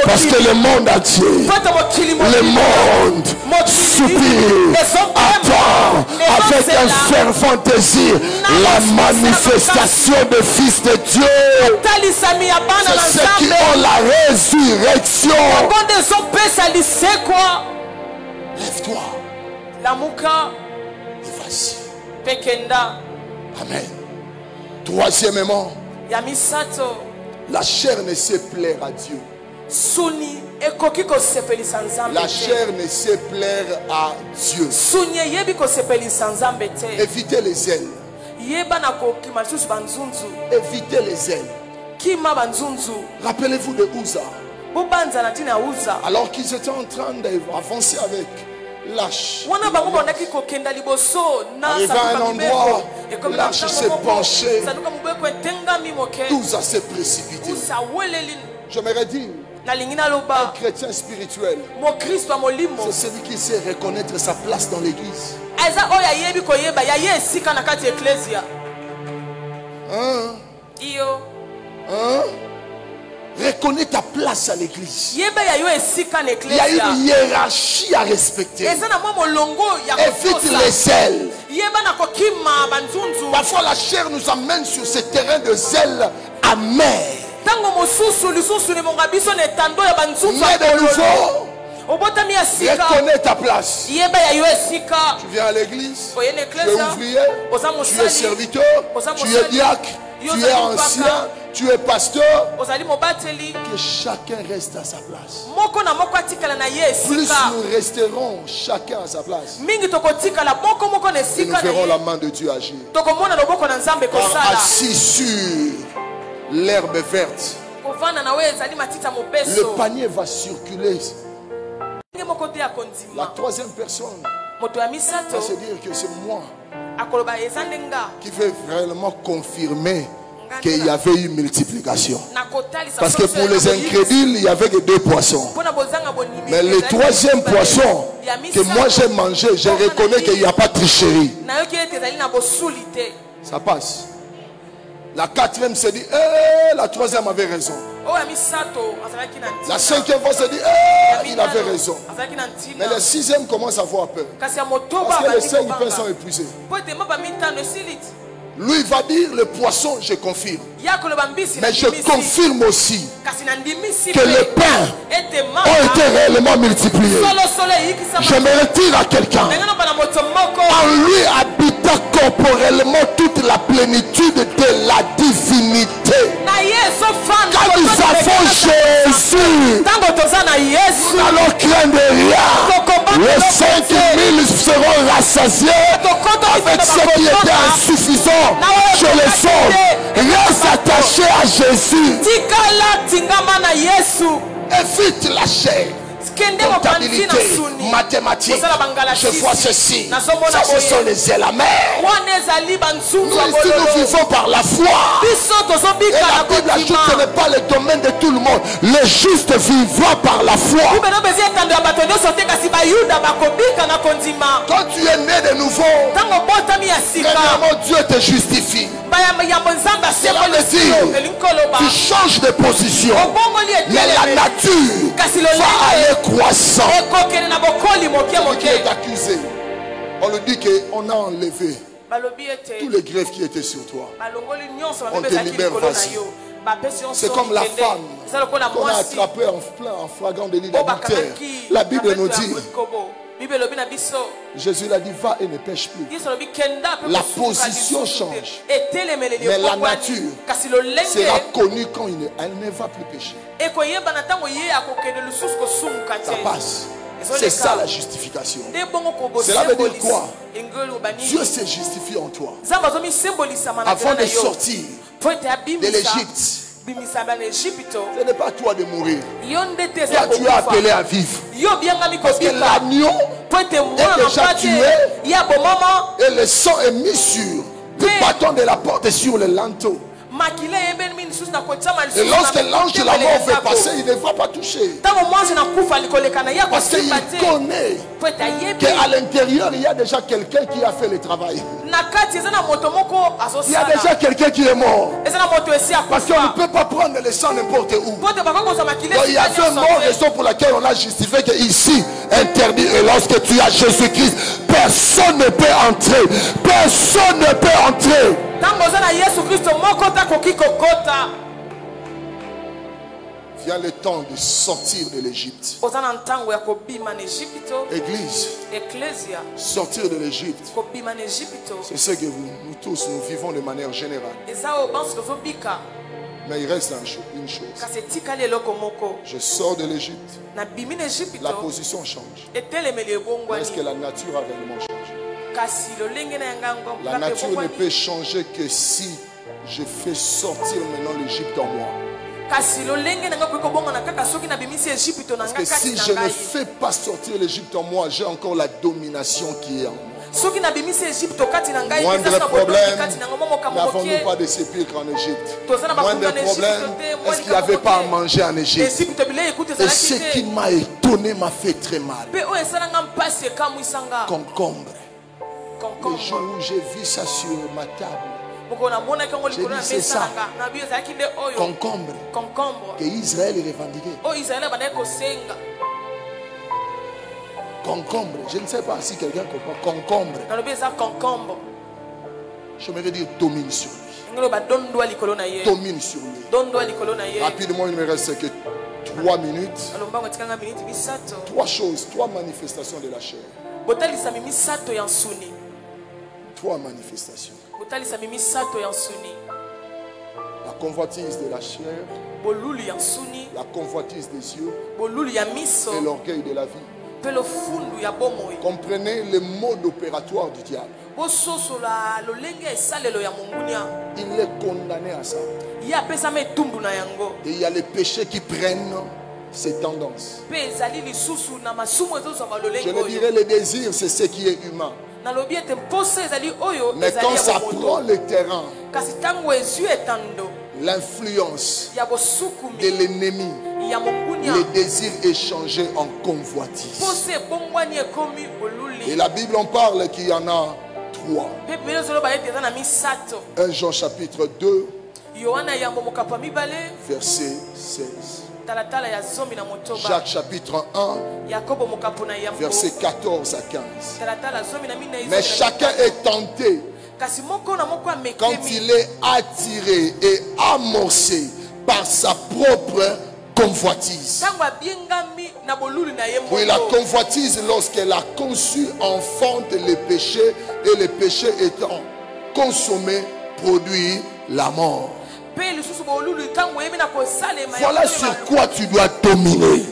Parce que le monde entier, le monde soupire, attend avec un fervent désir la manifestation des fils de Dieu. C'est ceux qui ont la résurrection. Lève-toi. Et vas-y. Amen. Troisièmement, la chair ne sait plaire à Dieu. La chair ne sait plaire à Dieu. Évitez les ailes. Évitez les ailes. Rappelez-vous de Uza. Alors qu'ils étaient en train d'avancer avec l'arche. Arrivé à un endroit, l'arche s'est penchée. Uza s'est précipité. J'aimerais dire, un chrétien spirituel, c'est celui qui sait reconnaître sa place dans l'église. Reconnais ta place à l'église. Il y a une hiérarchie à respecter. Évite les ailes. Parfois la chair nous amène sur ce terrain de zèle amer. Mais de nouveau, reconnais ta place. Tu viens à l'église, tu es ouvrier, tu es serviteur, tu es diacre, tu es ancien, tu es pasteur. Que chacun reste à sa place. Plus nous resterons chacun à sa place, et nous verrons la main de Dieu agir. Car assis sur l'herbe verte, le panier va circuler. La troisième personne va se dire que c'est moi qui vais réellement confirmer qu'il y avait eu multiplication. Parce que pour les incrédules, il n'y avait que 2 poissons. Mais le troisième poisson que moi j'ai mangé, je reconnais qu'il n'y a pas de tricherie. Ça passe. La 4e se dit, la 3e avait raison. La 5e fois se dit, il avait raison. Mais le 6e commence à avoir peur. Parce que les 5 pains sont épuisés. Lui va dire, le poisson, je confirme. Mais je confirme aussi que les pains ont été réellement multipliés. Je me retire à quelqu'un. En lui habita corporellement toute la plénitude de la divinité. Quand nous avons Jésus, nous n'allons craindre rien. Les 5000 seront rassasiés avec ce qui était insuffisant chez les hommes. Reste attaché à Jésus. Évite la chair. comptabilité, mathématiques. Je vois ceci. Ça, ce sont les élamères. Nous ici, nous vivons par la foi. Et la Bible ajoute que ce n'est pas le domaine de tout le monde. Le juste vivra par la foi. Quand tu es né de nouveau, premièrement, Dieu te justifie. Cela veut dire, tu changes de position. Mais la nature va aller croissant. Celui qui est accusé, on lui dit qu'on a enlevé tous les griefs qui étaient sur toi. On te libère, vas-y. C'est comme la femme qu'on a attrapée en flagrant délit d'adultère. La Bible nous dit, Jésus l'a dit, va et ne pêche plus. La position change. Mais la nature sera connue quand elle ne va plus pécher. Ça passe. C'est ça la justification. Cela veut dire quoi? Dieu s'est justifié en toi. Avant de sortir de l'Égypte, ce n'est pas toi de mourir. Toi, tu es appelé à vivre. Parce que l'agneau est déjà tué et le sang est mis sur le bâton de la porte et sur le linteau. Et lorsque l'ange de la mort veut passer, il ne va pas toucher. Parce qu'il connaît qu'à l'intérieur, il y a déjà quelqu'un qui a fait le travail. Il y a déjà quelqu'un qui est mort. Parce qu'on ne peut pas prendre le sang n'importe où. Donc, il y a une mort, raison pour laquelle on a justifié que ici, interdit. Et lorsque tu as Jésus-Christ, personne ne peut entrer. Personne ne peut entrer. Vient le temps de sortir de l'Égypte. Église, sortir de l'Égypte, c'est ce que nous tous nous vivons de manière générale. Mais il reste une chose. Je sors de l'Égypte. La position change. Est-ce que la nature a réellement changé? La nature ne peut changer que si je fais sortir maintenant l'Égypte en moi. Parce que si je ne fais pas sortir l'Égypte en moi, j'ai encore la domination qui est en moi. Moindre problème, n'avons-nous pas de sépulcre en Égypte? Moindre problème, est-ce qu'il n'y avait pas à manger en Égypte? Et ce qui m'a étonné m'a fait très mal. Concombre. Le jour où j'ai vu ça sur ma table, j'ai dit c'est ça. Concombre. Que Israël est revendiqué. Concombre. Je ne sais pas si quelqu'un comprend. Concombre. Je me dire domine sur lui. Domine sur lui. Rapidement, il ne me reste que 3 minutes. 3 choses, 3 manifestations de la chair. 3 manifestations. La convoitise de la chair, la convoitise des yeux et l'orgueil de la vie. Comprenez le mode opératoire du diable. Il est condamné à ça. Et il y a les péchés qui prennent ces tendances. Je le dirais, le désir, c'est ce qui est humain. Mais quand ça prend le terrain, l'influence de l'ennemi, le désir est changé en convoitise. Et la Bible en parle qu'il y en a 3. 1 Jean chapitre 2, verset 16. Jacques chapitre 1, verset 14 à 15. Mais chacun est tenté quand il est attiré et amorcé par sa propre convoitise. Oui, la convoitise, lorsqu'elle a conçu, enfante le péché, et le péché étant consommé, produit la mort. Voilà sur quoi tu dois dominer.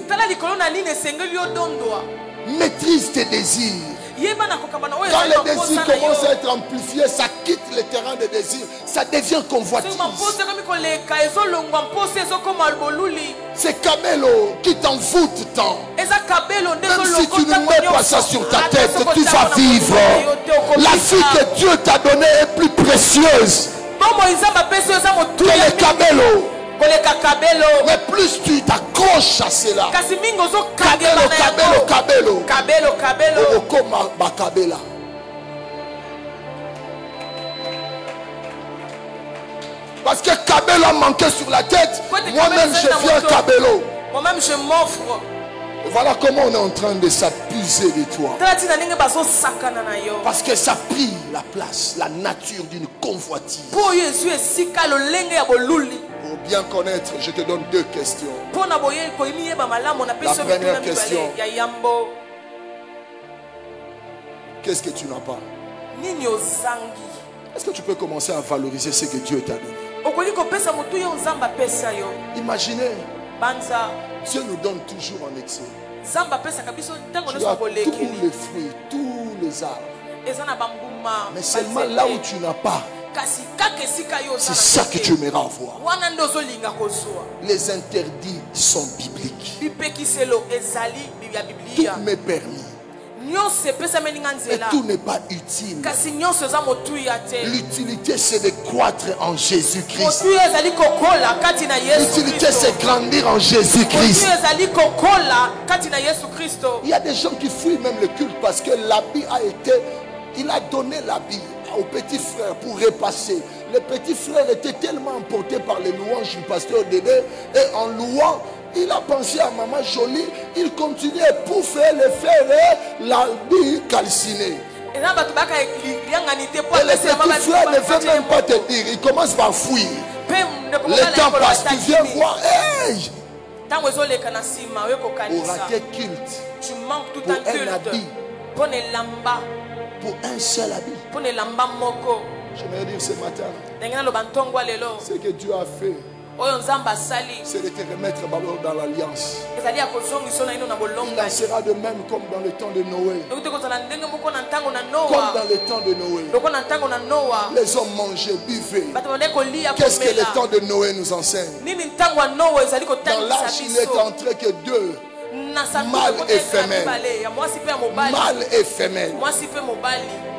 Maîtrise tes désirs. Quand les désirs commencent à être amplifiés, ça quitte le terrain différent de désir, ça devient convoitise. C'est Kabelo qui t'envoûte tant. Même si tu ne mets pas ça sur ta tête, tu vas vivre. La fille que Dieu t'a donnée est plus précieuse que les Kabelo. Mais plus tu t'accroches à cela, Kabelo. Parce que Kabelo a manqué sur la tête. Moi-même je viens Kabelo. Moi-même je m'offre. Voilà comment on est en train de s'abuser de toi. Parce que ça a pris la place, la nature d'une convoitise. Pour bien connaître, je te donne deux questions. La première question: qu'est-ce que tu n'as pas? Est-ce que tu peux commencer à valoriser ce que Dieu t'a donné? Imaginez, Dieu nous donne toujours en excès. Tu as tous les fruits, tous les arbres. Mais seulement là où tu n'as pas, c'est ça que tu aimeras avoir. Les interdits sont bibliques. Tout m'est permis. Mais tout n'est pas utile. L'utilité, c'est de croître en Jésus-Christ. L'utilité, c'est grandir en Jésus-Christ. Il y a des gens qui fuient même le culte parce que l'habit a été... Il a donné l'habit au petit frère pour repasser. Le petit frère était tellement emporté par les louanges du pasteur Dédé, et en louant, il a pensé à Maman Jolie. Il continuait pour faire le fer et l'habit calciné. Et le petit frère ne veut même pas te dire. Il commence par fuir. Le temps passe, tu viens voir. Hey! Pour rater culte, pour un habit, pour un seul habit. J'aimerais dire ce matin, ce que Dieu a fait, c'est de te remettre dans l'alliance. Il en sera de même comme dans le temps de Noé. Comme dans le temps de Noé. Les hommes mangeaient, buvaient. Qu'est-ce que le temps de Noé nous enseigne? Dans l'arche, il est entré que deux, mâle et femelle. Mâle et femelle.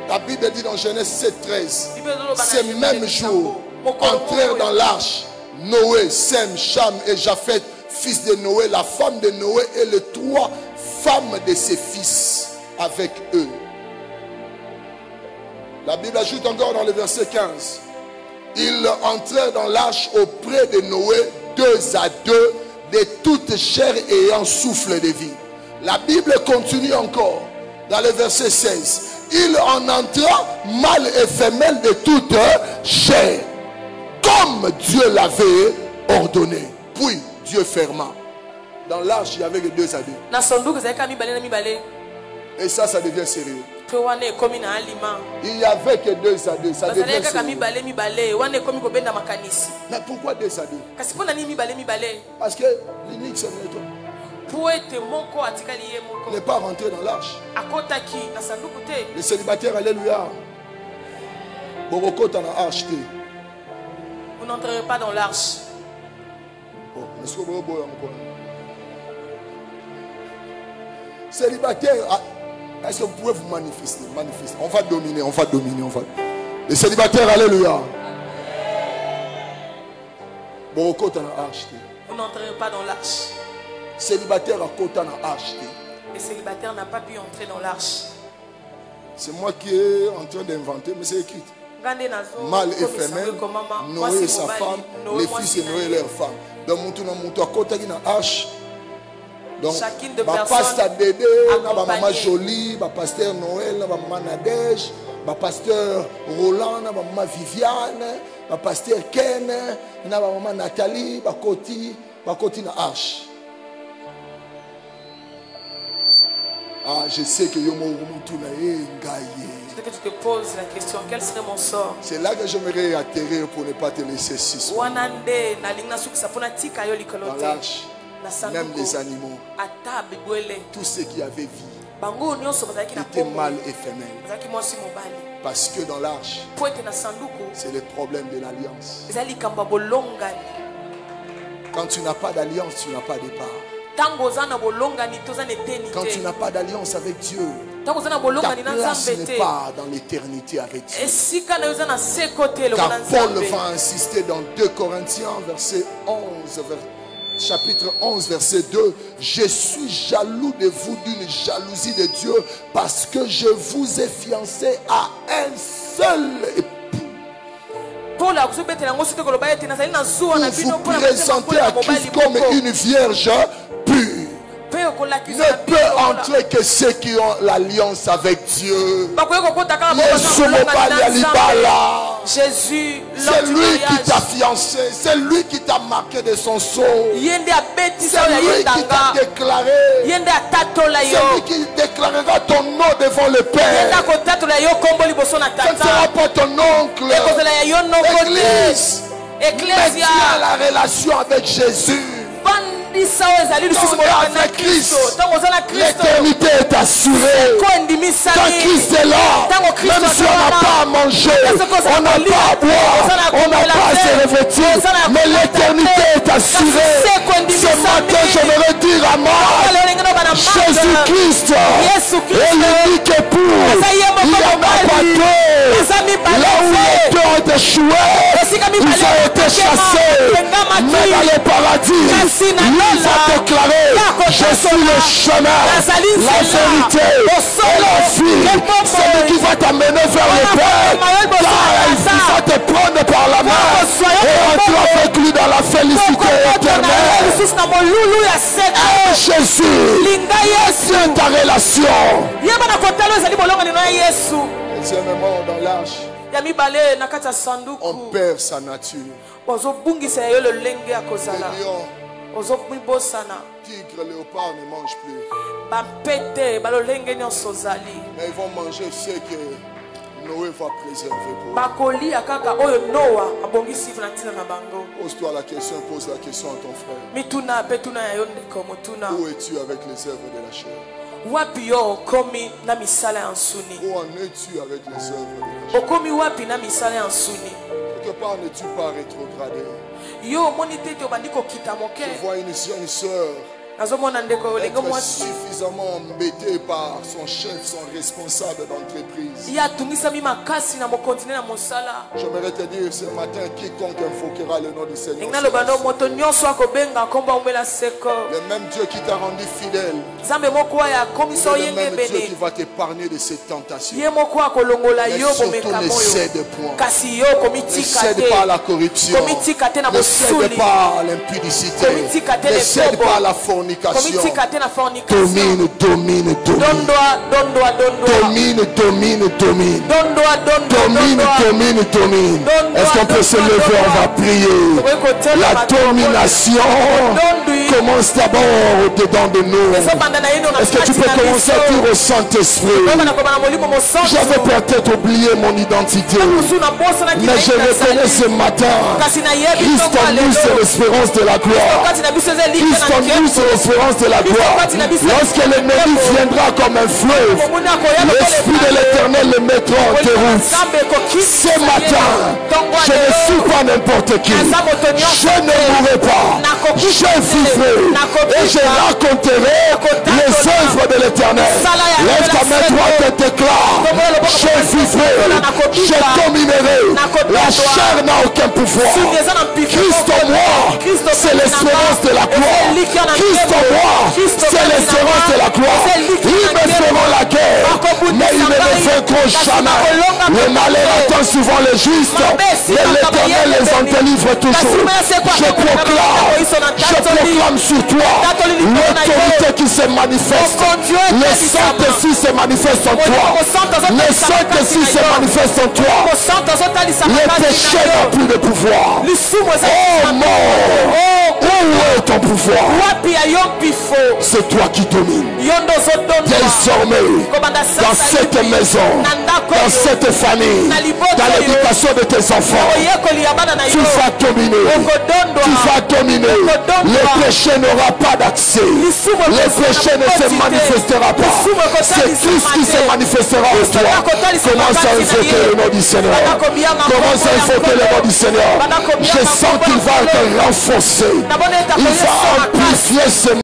La Bible dit dans Genèse 7:13, ces mêmes jours entrèrent dans l'arche Noé, Sem, Cham et Japheth, fils de Noé, la femme de Noé et les trois femmes de ses fils avec eux. La Bible ajoute encore dans le verset 15, ils entrèrent dans l'arche auprès de Noé, deux à deux, de toute chair ayant souffle de vie. La Bible continue encore dans le verset 16, il en entra mâle et femelle de toute chair, comme Dieu l'avait ordonné. Puis Dieu ferma. Dans l'arche, il y avait que deux à deux. Et ça devient sérieux. Il n'y avait que deux à deux. Ça devient sérieux. Mais pourquoi deux à deux? Parce que l'unique c'est toi. Ne pas rentrer dans l'arche. Les célibataires, alléluia. Vous n'entrerez pas dans l'arche. Célibataire, est-ce que vous pouvez vous manifester? On va dominer. Les célibataires, alléluia. Vous n'entrerez pas dans l'arche. Célibataire à côté n'a acheté. Le célibataire n'a pas pu entrer dans l'arche. C'est moi qui est en train d'inventer, mais c'est écrit. Mâle et femelle, Noé et sa femme, les fils de Noé et leurs femmes. Donc, mon à côté qui n'a arche. Donc, ma pasteur Dédé, ma maman Jolie, ma pasteur Noël, ma maman Nadège, ma pasteur Roland, ma maman Viviane, ma pasteur Ken, ma maman Nathalie, ma côté na arche. Ah, je sais que que tu te poses la question, quel serait mon sort? C'est là que j'aimerais atterrir pour ne pas te laisser suspendre. Dans l'arche, même les animaux, tous ceux qui avaient vie, était mâle et femelle. Parce que dans l'arche, c'est le problème de l'alliance. Quand tu n'as pas d'alliance, tu n'as pas de part. Quand tu n'as pas d'alliance avec Dieu, ta place n'est pas dans l'éternité avec Dieu. Car Paul va insister dans 2 Corinthiens chapitre 11 verset 2. Je suis jaloux de vous d'une jalousie de Dieu, parce que je vous ai fiancé à un seul époux. Pour vous présenter à Christ comme une vierge pure. Ne peut entrer que ceux qui ont l'alliance avec Dieu. Jésus, c'est lui qui t'a fiancé, c'est lui qui t'a marqué de son sceau, c'est lui qui t'a déclaré, c'est lui qui déclarera ton nom devant le Père. Ce ne sera pas ton oncle. L'église maintient la relation avec Jésus. Avec Christ, l'éternité est assurée. Quand Christ est là, même si on n'a pas à manger, on n'a pas à boire, on n'a pas à se revêtir, mais l'éternité est assurée. Ce matin, j'aimerais dire à moi, Jésus-Christ est l'unique époux. Il n'y en a pas deux. Là où les deux ont échoué, ils ont été chassés. Mais dans le paradis, il va déclarer, je suis le chemin, la vérité et la vie. C'est lui qui va t'amener vers le Père, car il va te prendre par la main et entrer avec lui dans la félicité éternelle. Jésus, c'est ta relation. Deuxièmement, dans l'arche, on perd sa nature. Le lion, tigre, léopard ne mangent plus. Mais ils vont manger ce que Noé va préserver pour eux. Pose-toi la question, pose la question à ton frère. Où es-tu avec les œuvres de la chair? Où en es-tu avec les œuvres de la chair? Quelque part n'es-tu pas rétrogradé? Je vois une sœur être suffisamment embêtée par son chef, son responsable d'entreprise. J'aimerais te dire ce matin, quiconque invoquera le nom du Seigneur, le même Dieu qui t'a rendu fidèle, c'est le même Dieu qui va t'épargner de ces tentations. Mais surtout ne cède point. Ne cède pas à la corruption. Ne cède pas à l'impudicité. Ne cède pas à la fornication. Domine, domine, domine. Domine, domine, domine. Domine, domine, domine. Est-ce qu'on peut se lever? On va prier. La domination commence d'abord au-dedans de nous. Est-ce que tu peux commencer à dire au Saint-Esprit, j'avais peut-être oublié mon identité, mais je reconnais ce matin, Christ en nous c'est l'espérance de la gloire. Christ en nous c'est l'espérance de la gloire. Lorsque l'ennemi viendra comme un fleuve, l'Esprit de l'Éternel le mettra en déroute. Ce matin, je ne suis pas n'importe qui. Je ne mourrai pas. Je vivrai et je raconterai les œuvres de l'Éternel. Lève ta main droite et déclare, je vivrai, je dominerai. La chair n'a aucun pouvoir. Christ en moi, c'est l'espérance de la gloire. Christ en moi, c'est l'espérance de la gloire. Ils me feront la guerre, mais ils ne me vaincront jamais. Le malheur attend souvent les justes, mais l'Éternel les en délivre toujours. Je proclame sur toi l'autorité qui se manifeste. Le Saint-Esprit se manifeste en toi. Le Saint-Esprit se manifeste en toi. Le péché n'a plus de pouvoir. Oh mort, où Où est ton pouvoir? C'est toi qui domines. Désormais, dans cette maison, dans cette famille, dans l'éducation de tes enfants, tu vas dominer. Tu vas dominer. Le péché n'aura pas d'accès. Le péché ne se manifestera pas. C'est Christ qui se manifestera en toi. Commence à invoquer le nom du Seigneur. Commence à invoquer le nom du Seigneur. Je sens qu'il va te renforcer. Il va amplifier ce